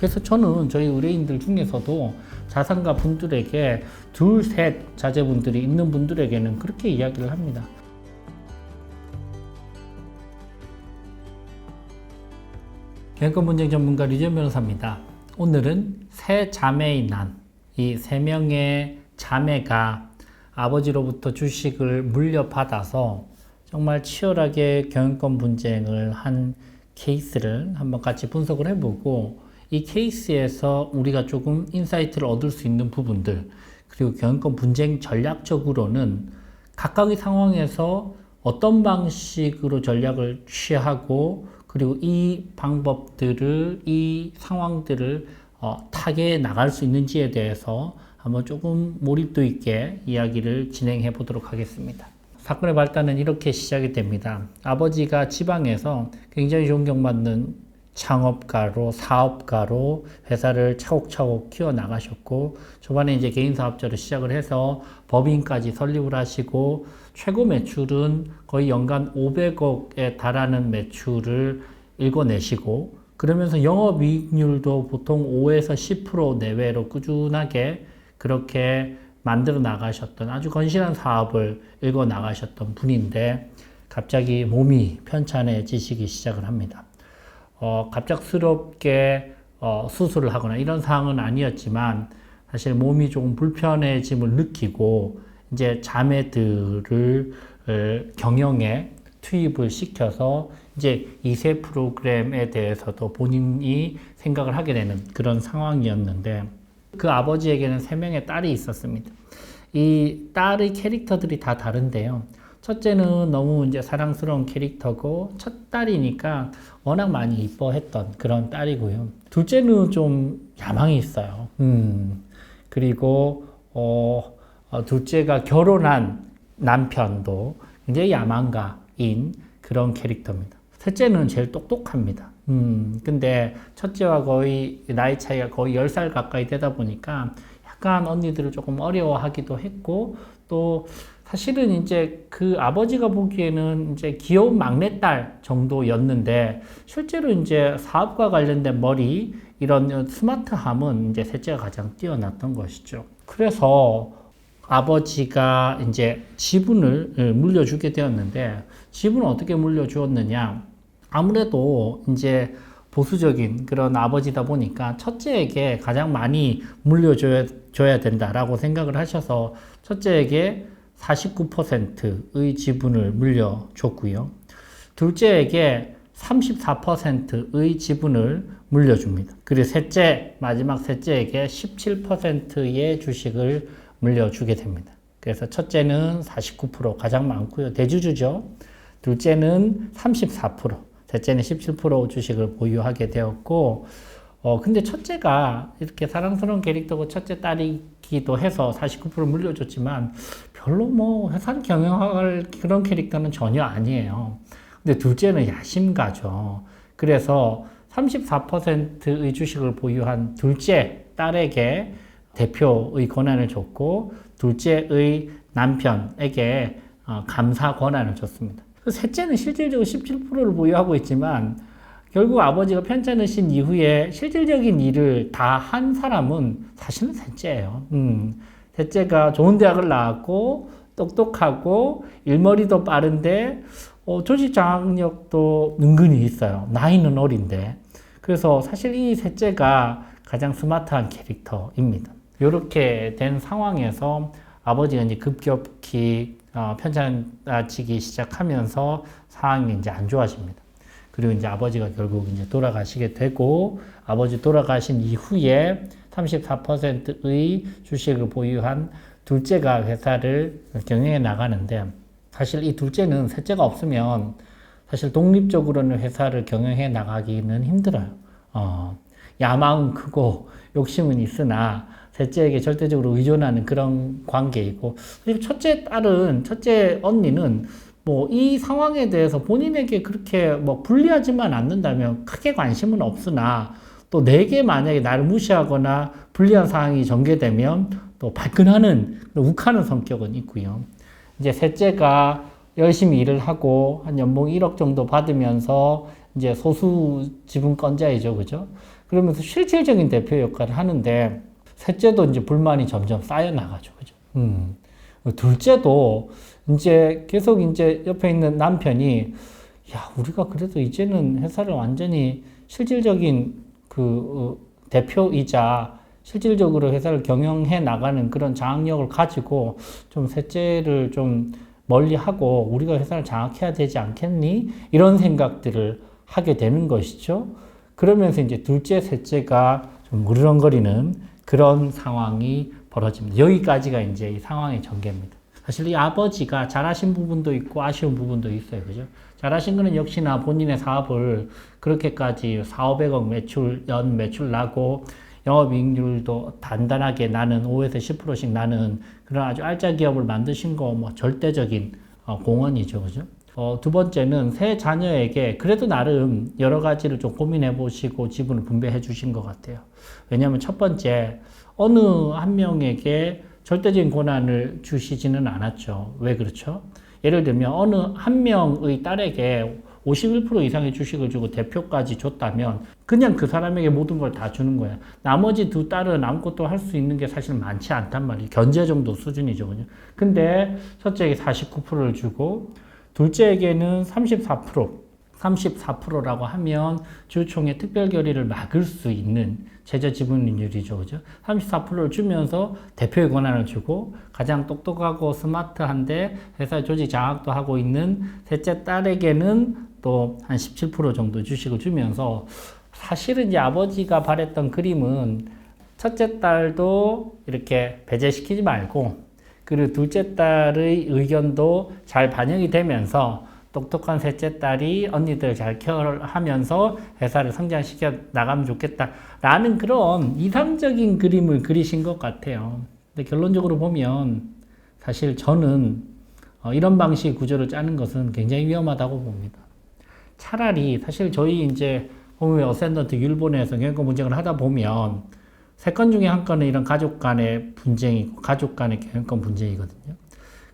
그래서 저는 저희 의뢰인들 중에서도 자산가 분들에게 둘, 셋 자제분들이 있는 분들에게는 그렇게 이야기를 합니다. 경영권 분쟁 전문가 류지연 변호사입니다. 오늘은 세 자매의 난, 이 세 명의 자매가 아버지로부터 주식을 물려받아서 정말 치열하게 경영권 분쟁을 한 케이스를 한번 같이 분석을 해보고, 이 케이스에서 우리가 조금 인사이트를 얻을 수 있는 부분들, 그리고 경영권 분쟁 전략적으로는 각각의 상황에서 어떤 방식으로 전략을 취하고, 그리고 이 방법들을, 이 상황들을 타개해 나갈 수 있는지에 대해서 한번 조금 몰입도 있게 이야기를 진행해 보도록 하겠습니다. 사건의 발단은 이렇게 시작이 됩니다. 아버지가 지방에서 굉장히 존경받는 창업가로, 사업가로 회사를 차곡차곡 키워나가셨고, 초반에 이제 개인사업자로 시작을 해서 법인까지 설립을 하시고, 최고 매출은 거의 연간 500억에 달하는 매출을 일궈내시고, 그러면서 영업이익률도 보통 5에서 10% 내외로 꾸준하게 그렇게 만들어 나가셨던 아주 건실한 사업을 일궈 나가셨던 분인데, 갑자기 몸이 편찮아지시기 시작을 합니다. 갑작스럽게 수술을 하거나 이런 상황은 아니었지만, 사실 몸이 조금 불편해짐을 느끼고 이제 자매들을 경영에 투입을 시켜서 이제 2세 프로그램에 대해서도 본인이 생각을 하게 되는 그런 상황이었는데, 그 아버지에게는 3명의 딸이 있었습니다. 이 딸의 캐릭터들이 다 다른데요. 첫째는 너무 이제 사랑스러운 캐릭터고, 첫 딸이니까 워낙 많이 이뻐했던 그런 딸이고요. 둘째는 좀 야망이 있어요. 그리고 둘째가 결혼한 남편도 굉장히 야망가인 그런 캐릭터입니다. 셋째는 제일 똑똑합니다. 근데 첫째와 거의 나이 차이가 거의 10살 가까이 되다 보니까 약간 언니들을 조금 어려워하기도 했고, 또 사실은 이제 그 아버지가 보기에는 이제 귀여운 막내딸 정도였는데, 실제로 이제 사업과 관련된 머리, 이런 스마트함은 이제 셋째가 가장 뛰어났던 것이죠. 그래서 아버지가 이제 지분을 물려주게 되었는데, 지분을 어떻게 물려주었느냐? 아무래도 이제 보수적인 그런 아버지다 보니까 첫째에게 가장 많이 물려줘야 된다라고 생각을 하셔서 첫째에게 49%의 지분을 물려줬고요. 둘째에게 34%의 지분을 물려줍니다. 그리고 마지막 셋째에게 17%의 주식을 물려주게 됩니다. 그래서 첫째는 49% 가장 많고요. 대주주죠. 둘째는 34%, 셋째는 17% 주식을 보유하게 되었고, 근데 첫째가 이렇게 사랑스러운 캐릭터고 첫째 딸이기도 해서 49% 물려줬지만 별로 뭐 회사를 경영할 그런 캐릭터는 전혀 아니에요. 근데 둘째는 야심가죠. 그래서 34%의 주식을 보유한 둘째 딸에게 대표의 권한을 줬고, 둘째의 남편에게 감사 권한을 줬습니다. 셋째는 실질적으로 17%를 보유하고 있지만, 결국 아버지가 편찮으신 이후에 실질적인 일을 다 한 사람은 사실은 셋째예요. 셋째가 좋은 대학을 나왔고 똑똑하고 일머리도 빠른데 조직 장악력도 은근히 있어요. 나이는 어린데. 그래서 사실 이 셋째가 가장 스마트한 캐릭터입니다. 이렇게 된 상황에서 아버지가 이제 급격히 편찮아지기 시작하면서 상황이 이제 안 좋아집니다. 그리고 이제 아버지가 결국 이제 돌아가시게 되고, 아버지 돌아가신 이후에 34%의 주식을 보유한 둘째가 회사를 경영해 나가는데, 사실 이 둘째는 셋째가 없으면 사실 독립적으로는 회사를 경영해 나가기는 힘들어요. 야망은 크고 욕심은 있으나 셋째에게 절대적으로 의존하는 그런 관계이고, 그리고 첫째 언니는 뭐 이 상황에 대해서 본인에게 그렇게 뭐 불리하지만 않는다면 크게 관심은 없으나, 또 내게 만약에 나를 무시하거나 불리한 상황이 전개되면 또 발끈하는, 욱하는 성격은 있고요. 이제 셋째가 열심히 일을 하고 한 연봉 1억 정도 받으면서 이제 소수 지분권자이죠, 그죠? 그러면서 실질적인 대표 역할을 하는데, 셋째도 이제 불만이 점점 쌓여 나가죠. 그죠? 둘째도 이제 계속 이제 옆에 있는 남편이, 야, 우리가 그래도 이제는 회사를 완전히 실질적인 대표이자 실질적으로 회사를 경영해 나가는 그런 장악력을 가지고 좀 셋째를 좀 멀리 하고 우리가 회사를 장악해야 되지 않겠니? 이런 생각들을 하게 되는 것이죠. 그러면서 이제 둘째, 셋째가 좀 으르렁거리는 그런 상황이 벌어집니다. 여기까지가 이제 이 상황의 전개입니다. 사실 이 아버지가 잘하신 부분도 있고 아쉬운 부분도 있어요. 그죠? 잘하신 거는 역시나 본인의 사업을 그렇게까지 4,500억 연 매출 나고 영업이익률도 단단하게 나는 5에서 10%씩 나는 그런 아주 알짜 기업을 만드신 거 뭐 절대적인 공헌이죠. 그죠? 두 번째는 세 자녀에게 그래도 나름 여러 가지를 좀 고민해 보시고 지분을 분배해 주신 것 같아요. 왜냐하면 첫 번째, 어느 한 명에게 절대적인 권한을 주시지는 않았죠. 왜 그렇죠? 예를 들면 어느 한 명의 딸에게 51% 이상의 주식을 주고 대표까지 줬다면 그냥 그 사람에게 모든 걸 다 주는 거야. 나머지 두 딸은 아무것도 할 수 있는 게 사실 많지 않단 말이에요. 견제 정도 수준이죠. 그죠? 근데 첫째에게 49%를 주고 둘째에게는 34%라고 하면 주총의 특별 결의를 막을 수 있는 최저 지분율이죠. 그죠? 34%를 주면서 대표의 권한을 주고 가장 똑똑하고 스마트한데 회사 조직 장악도 하고 있는 셋째 딸에게는 또 한 17% 정도 주식을 주면서 사실은 이제 아버지가 바랬던 그림은 첫째 딸도 이렇게 배제시키지 말고 그리고 둘째 딸의 의견도 잘 반영이 되면서 똑똑한 셋째 딸이 언니들 잘 케어하면서 회사를 성장시켜 나가면 좋겠다라는 그런 이상적인 그림을 그리신 것 같아요. 근데 결론적으로 보면 사실 저는 이런 방식의 구조를 짜는 것은 굉장히 위험하다고 봅니다. 차라리 사실 저희 이제 홈웨어 어센던트 율본에서 경영권 분쟁을 하다 보면 세 건 중에 한 건은 이런 가족 간의 분쟁이고 가족 간의 경영권 분쟁이거든요.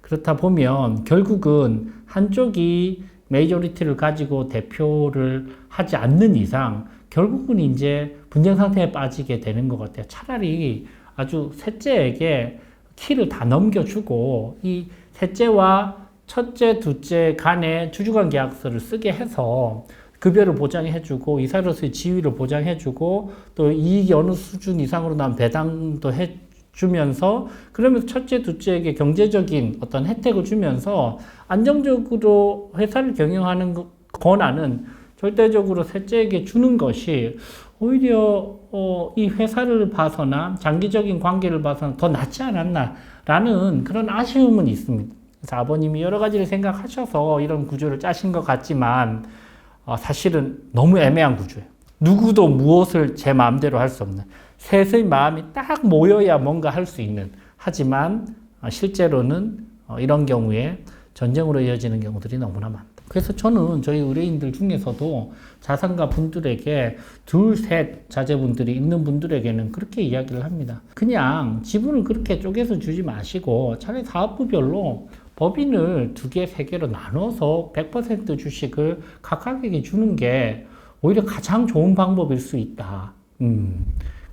그렇다 보면 결국은 한쪽이 메이저리티를 가지고 대표를 하지 않는 이상 결국은 이제 분쟁 상태에 빠지게 되는 것 같아요. 차라리 아주 셋째에게 키를 다 넘겨주고 이 셋째와 첫째, 둘째 간의 주주관 계약서를 쓰게 해서 급여를 보장해주고 이사로서의 지위를 보장해주고 또 이익이 어느 수준 이상으로 나면 배당도 해주면서 그러면서 첫째, 둘째에게 경제적인 어떤 혜택을 주면서 안정적으로 회사를 경영하는 권한은 절대적으로 셋째에게 주는 것이 오히려 이 회사를 봐서나 장기적인 관계를 봐서는 더 낫지 않았나라는 그런 아쉬움은 있습니다. 그래서 아버님이 여러 가지를 생각하셔서 이런 구조를 짜신 것 같지만 사실은 너무 애매한 구조예요. 누구도 무엇을 제 마음대로 할 수 없는 셋의 마음이 딱 모여야 뭔가 할 수 있는 하지만 실제로는 이런 경우에 전쟁으로 이어지는 경우들이 너무나 많다. 그래서 저는 저희 의뢰인들 중에서도 자산가 분들에게 둘, 셋 자제분들이 있는 분들에게는 그렇게 이야기를 합니다. 그냥 지분을 그렇게 쪼개서 주지 마시고 차라리 사업부별로 법인을 2개, 3개로 나눠서 100% 주식을 각각에게 주는 게 오히려 가장 좋은 방법일 수 있다.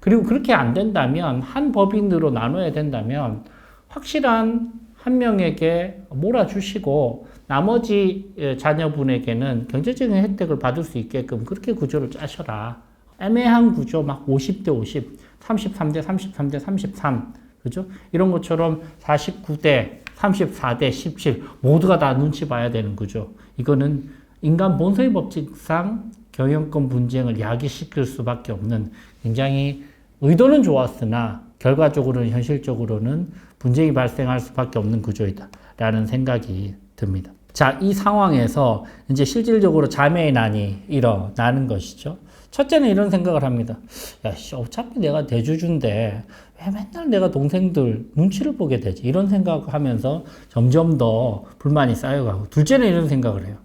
그리고 그렇게 안 된다면 한 법인으로 나눠야 된다면 확실한 한 명에게 몰아주시고 나머지 자녀분에게는 경제적인 혜택을 받을 수 있게끔 그렇게 구조를 짜셔라. 애매한 구조 막 50대 50, 33대 33대 33 그죠? 이런 것처럼 49대 34대 17 모두가 다 눈치 봐야 되는 구조. 이거는 인간 본성의 법칙상 경영권 분쟁을 야기시킬 수밖에 없는 굉장히 의도는 좋았으나 결과적으로는 현실적으로는 분쟁이 발생할 수밖에 없는 구조이다라는 생각이 듭니다. 자, 이 상황에서 이제 실질적으로 자매의 난이 일어나는 것이죠. 첫째는 이런 생각을 합니다. 야, 어차피 내가 대주주인데 왜 맨날 내가 동생들 눈치를 보게 되지? 이런 생각하면서 점점 더 불만이 쌓여가고 둘째는 이런 생각을 해요.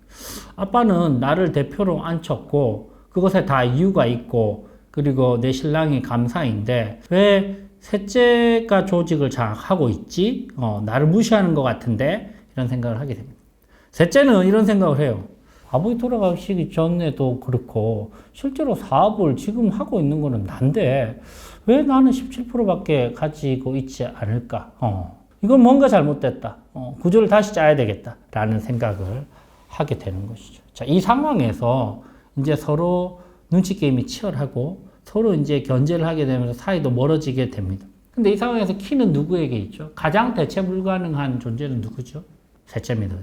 아빠는 나를 대표로 앉혔고 그것에 다 이유가 있고 그리고 내 신랑이 감사인데 왜 셋째가 조직을 장악하고 있지? 나를 무시하는 것 같은데 이런 생각을 하게 됩니다. 셋째는 이런 생각을 해요. 아버지 돌아가시기 전에도 그렇고 실제로 사업을 지금 하고 있는 거는 난데 왜 나는 17%밖에 가지고 있지 않을까? 이건 뭔가 잘못됐다. 구조를 다시 짜야 되겠다라는 생각을 하게 되는 것이죠. 자, 이 상황에서 이제 서로 눈치 게임이 치열하고 서로 이제 견제를 하게 되면서 사이도 멀어지게 됩니다. 근데 이 상황에서 키는 누구에게 있죠? 가장 대체 불가능한 존재는 누구죠? 셋째입니다.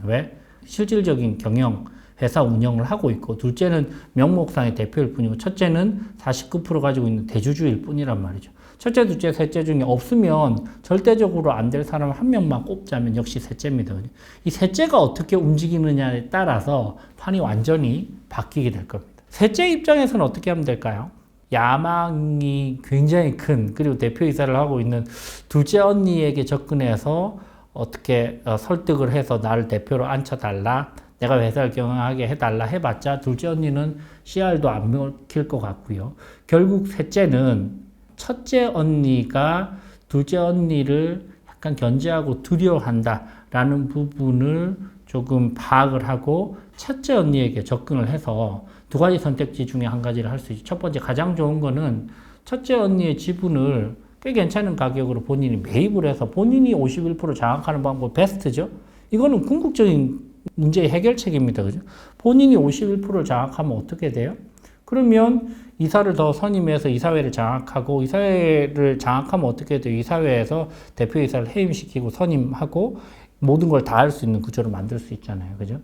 왜? 실질적인 경영, 회사 운영을 하고 있고, 둘째는 명목상의 대표일 뿐이고, 첫째는 49% 가지고 있는 대주주일 뿐이란 말이죠. 첫째, 둘째, 셋째 중에 없으면 절대적으로 안 될 사람 한 명만 꼽자면 역시 셋째입니다. 이 셋째가 어떻게 움직이느냐에 따라서 판이 완전히 바뀌게 될 겁니다. 셋째 입장에서는 어떻게 하면 될까요? 야망이 굉장히 큰, 그리고 대표이사를 하고 있는 둘째 언니에게 접근해서 어떻게 설득을 해서 나를 대표로 앉혀달라, 내가 회사를 경영하게 해달라 해봤자 둘째 언니는 CR도 안 먹힐 것 같고요. 결국 셋째는 첫째 언니가 둘째 언니를 약간 견제하고 두려워한다라는 부분을 조금 파악을 하고 첫째 언니에게 접근을 해서 두 가지 선택지 중에 한 가지를 할 수 있죠. 첫 번째, 가장 좋은 거는 첫째 언니의 지분을 꽤 괜찮은 가격으로 본인이 매입을 해서 본인이 51% 장악하는 방법 베스트죠. 이거는 궁극적인 문제의 해결책입니다. 그죠? 본인이 51%를 장악하면 어떻게 돼요? 그러면 이사를 더 선임해서 이사회를 장악하고, 이사회를 장악하면 어떻게 돼요? 이사회에서 대표이사를 해임시키고 선임하고 모든 걸 다 할 수 있는 구조를 만들 수 있잖아요. 그죠?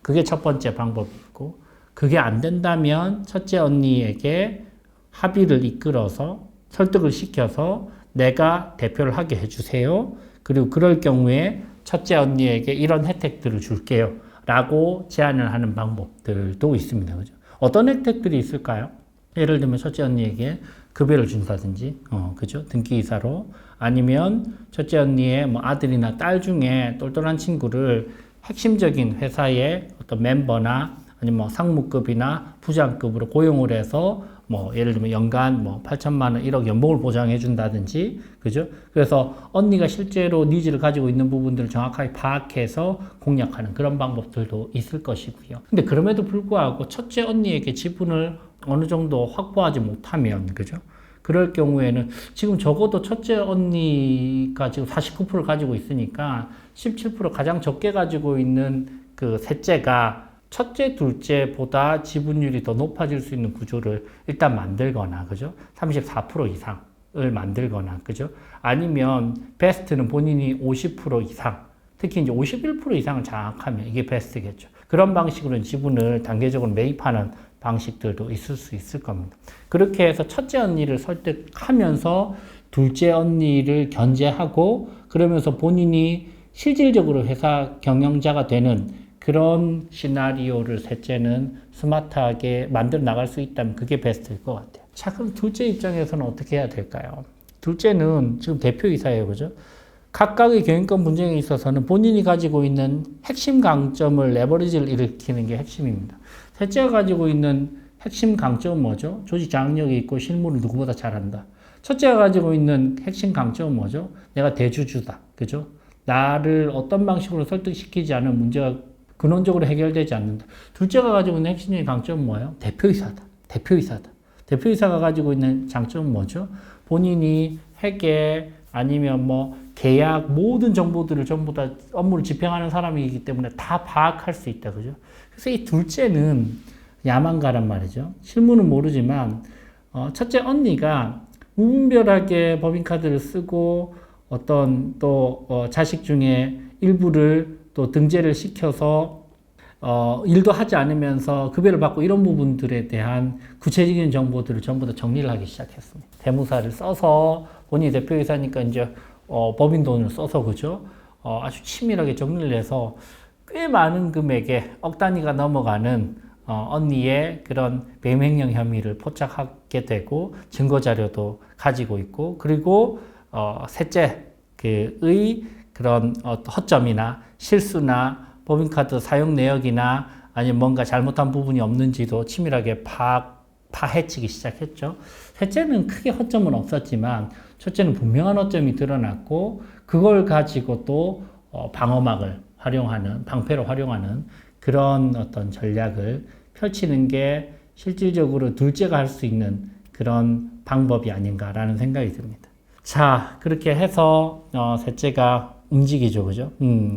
그게 첫 번째 방법이고, 그게 안 된다면 첫째 언니에게 합의를 이끌어서 설득을 시켜서 내가 대표를 하게 해주세요. 그리고 그럴 경우에 첫째 언니에게 이런 혜택들을 줄게요. 라고 제안을 하는 방법들도 있습니다. 그죠? 어떤 혜택들이 있을까요? 예를 들면 첫째 언니에게 급여를 준다든지, 그죠? 등기이사로. 아니면 첫째 언니의 뭐 아들이나 딸 중에 똘똘한 친구를 핵심적인 회사의 어떤 멤버나 아니면 뭐 상무급이나 부장급으로 고용을 해서 뭐 예를 들면 연간 뭐 8천만 원, 1억 연봉을 보장해 준다든지, 그죠? 그래서 언니가 실제로 니즈를 가지고 있는 부분들을 정확하게 파악해서 공략하는 그런 방법들도 있을 것이고요. 근데 그럼에도 불구하고 첫째 언니에게 지분을 어느 정도 확보하지 못하면, 그죠? 그럴 경우에는 지금 적어도 첫째 언니가 지금 49%를 가지고 있으니까 17% 가장 적게 가지고 있는 그 셋째가 첫째, 둘째보다 지분율이 더 높아질 수 있는 구조를 일단 만들거나, 그죠? 34% 이상을 만들거나, 그죠? 아니면 베스트는 본인이 50% 이상, 특히 이제 51% 이상을 장악하면 이게 베스트겠죠. 그런 방식으로 지분을 단계적으로 매입하는 방식들도 있을 수 있을 겁니다. 그렇게 해서 첫째 언니를 설득하면서 둘째 언니를 견제하고, 그러면서 본인이 실질적으로 회사 경영자가 되는 그런 시나리오를 셋째는 스마트하게 만들어 나갈 수 있다면 그게 베스트일 것 같아요. 자, 그럼 둘째 입장에서는 어떻게 해야 될까요? 둘째는 지금 대표이사예요. 그죠? 각각의 경영권 분쟁에 있어서는 본인이 가지고 있는 핵심 강점을 레버리지를 일으키는 게 핵심입니다. 셋째가 가지고 있는 핵심 강점은 뭐죠? 조직 장악력이 있고 실무를 누구보다 잘한다. 첫째가 가지고 있는 핵심 강점은 뭐죠? 내가 대주주다. 그죠? 나를 어떤 방식으로 설득시키지 않은 문제가 근원적으로 해결되지 않는다. 둘째가 가지고 있는 핵심적인 강점은 뭐예요? 대표이사다. 대표이사다. 대표이사가 가지고 있는 장점은 뭐죠? 본인이 회계 아니면 뭐 계약 모든 정보들을 전부 다 업무를 집행하는 사람이기 때문에 다 파악할 수 있다. 그죠? 그래서 이 둘째는 야망가란 말이죠. 실무는 모르지만 첫째 언니가 무분별하게 법인카드를 쓰고 어떤 또 자식 중에 일부를 또 등재를 시켜서 일도 하지 않으면서 급여를 받고 이런 부분들에 대한 구체적인 정보들을 전부 다 정리를 하기 시작했습니다. 대무사를 써서 본인이 대표이사니까 이제 법인 돈을 써서, 그죠? 아주 치밀하게 정리를 해서 꽤 많은 금액에 억 단위가 넘어가는 언니의 그런 배임횡령 혐의를 포착하게 되고 증거 자료도 가지고 있고, 그리고 셋째 그의 그런 허점이나 실수나 법인카드 사용 내역이나 아니면 뭔가 잘못한 부분이 없는지도 치밀하게 파헤치기 시작했죠. 셋째는 크게 허점은 없었지만 첫째는 분명한 허점이 드러났고 그걸 가지고 또 방어막을 활용하는, 방패로 활용하는 그런 어떤 전략을 펼치는 게 실질적으로 둘째가 할 수 있는 그런 방법이 아닌가라는 생각이 듭니다. 자, 그렇게 해서 셋째가 움직이죠, 그죠?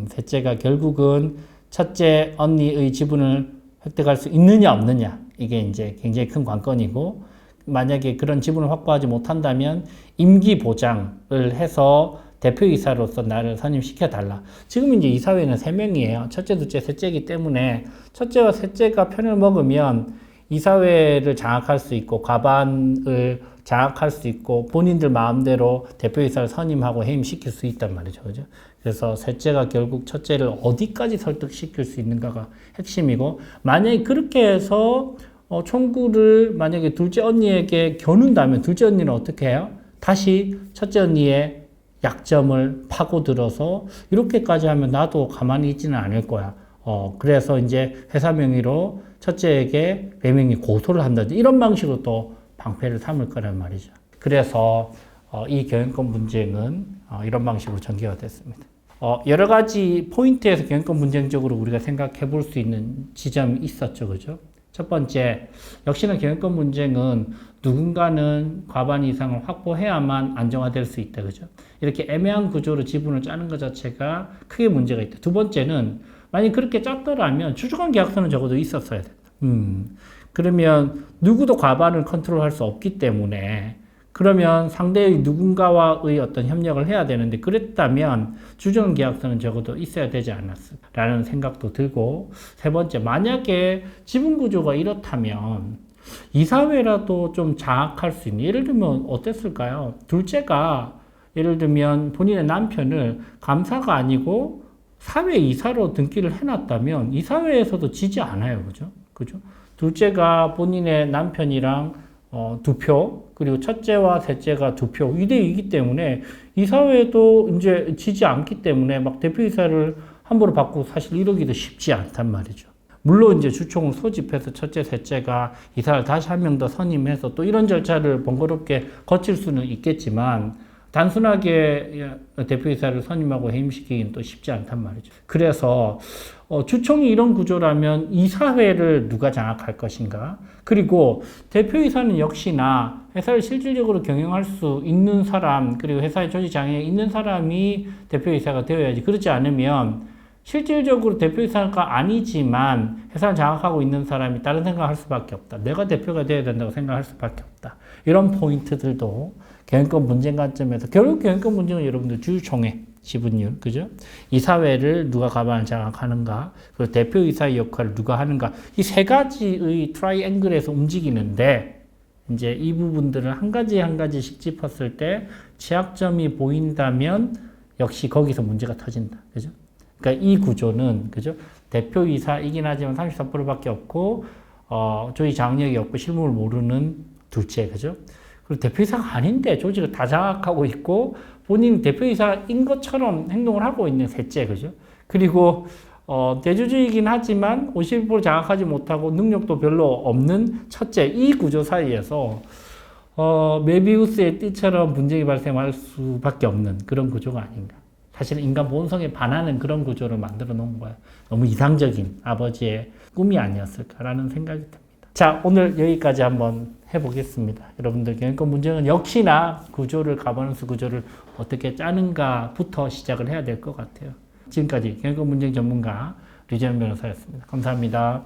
셋째가 결국은 첫째 언니의 지분을 획득할 수 있느냐 없느냐, 이게 이제 굉장히 큰 관건이고, 만약에 그런 지분을 확보하지 못한다면 임기 보장을 해서 대표이사로서 나를 선임시켜달라. 지금 이제 이사회는 3명이에요. 첫째, 둘째, 셋째이기 때문에 첫째와 셋째가 편을 먹으면 이사회를 장악할 수 있고 과반을 장악할 수 있고 본인들 마음대로 대표이사를 선임하고 해임시킬 수 있단 말이죠. 그죠? 그래서 셋째가 결국 첫째를 어디까지 설득시킬 수 있는가가 핵심이고, 만약에 그렇게 해서 총구를 만약에 둘째 언니에게 겨눈다면 둘째 언니는 어떻게 해요? 다시 첫째 언니의 약점을 파고들어서 이렇게까지 하면 나도 가만히 있지는 않을 거야. 그래서 이제 회사 명의로 첫째에게 배명이 고소를 한다든지 이런 방식으로 또 방패를 삼을 거란 말이죠. 그래서 이 경영권 분쟁은 이런 방식으로 전개가 됐습니다. 여러 가지 포인트에서 경영권 분쟁적으로 우리가 생각해 볼 수 있는 지점이 있었죠. 그죠? 첫 번째, 역시나 경영권 분쟁은 누군가는 과반 이상을 확보해야만 안정화될 수 있다. 그죠? 이렇게 애매한 구조로 지분을 짜는 것 자체가 크게 문제가 있다. 두 번째는, 만약 그렇게 짰더라면 추적한 계약서는 적어도 있었어야 된다. 그러면 누구도 과반을 컨트롤할 수 없기 때문에, 그러면 상대의 누군가와의 어떤 협력을 해야 되는데, 그랬다면 주정 계약서는 적어도 있어야 되지 않았을까라는 생각도 들고, 세 번째, 만약에 지분 구조가 이렇다면 이사회라도 좀 장악할 수 있는, 예를 들면 어땠을까요? 둘째가 예를 들면 본인의 남편을 감사가 아니고 사회 이사로 등기를 해놨다면 이사회에서도 지지 않아요. 그죠? 둘째가 본인의 남편이랑 2표, 그리고 첫째와 셋째가 2표, 2대2이기 때문에 이사회도 이제 지지 않기 때문에 막 대표이사를 함부로 바꾸고 사실 이러기도 쉽지 않단 말이죠. 물론 이제 주총을 소집해서 첫째, 셋째가 이사를 다시 한 명 더 선임해서 또 이런 절차를 번거롭게 거칠 수는 있겠지만, 단순하게 대표이사를 선임하고 해임시키기는 또 쉽지 않단 말이죠. 그래서 주총이 이런 구조라면 이사회를 누가 장악할 것인가? 그리고 대표이사는 역시나 회사를 실질적으로 경영할 수 있는 사람, 그리고 회사의 조직 장애에 있는 사람이 대표이사가 되어야지. 그렇지 않으면 실질적으로 대표이사가 아니지만 회사를 장악하고 있는 사람이 다른 생각을 할 수밖에 없다. 내가 대표가 되어야 된다고 생각할 수밖에 없다. 이런 포인트들도 경영권 분쟁 관점에서, 결국 경영권 분쟁은 여러분들 주주총회 지분율, 그죠? 이사회를 누가 과반을 장악하는가, 그리고 대표이사의 역할을 누가 하는가, 이 세 가지의 트라이앵글에서 움직이는데, 이제 이 부분들을 한 가지 한 가지씩 짚었을 때 취약점이 보인다면 역시 거기서 문제가 터진다. 그죠? 그러니까 이 구조는, 그죠? 대표이사이긴 하지만 33%밖에 없고, 조직 장악력이 없고 실무를 모르는 둘째, 그죠? 그리고 대표이사가 아닌데 조직을 다 장악하고 있고 본인 대표이사인 것처럼 행동을 하고 있는 셋째, 그죠? 그리고 대주주이긴 하지만 51% 장악하지 못하고 능력도 별로 없는 첫째, 이 구조 사이에서 메비우스의 띠처럼 분쟁이 발생할 수밖에 없는 그런 구조가 아닌가. 사실은 인간 본성에 반하는 그런 구조를 만들어 놓은 거야. 너무 이상적인 아버지의 꿈이 아니었을까라는 생각이 듭니다. 자, 오늘 여기까지 한번 해보겠습니다. 여러분들 경영권 분쟁은 역시나 구조를, 가버넌스 구조를 어떻게 짜는가부터 시작을 해야 될 것 같아요. 지금까지 경영권 분쟁 전문가 류재현 변호사였습니다. 감사합니다.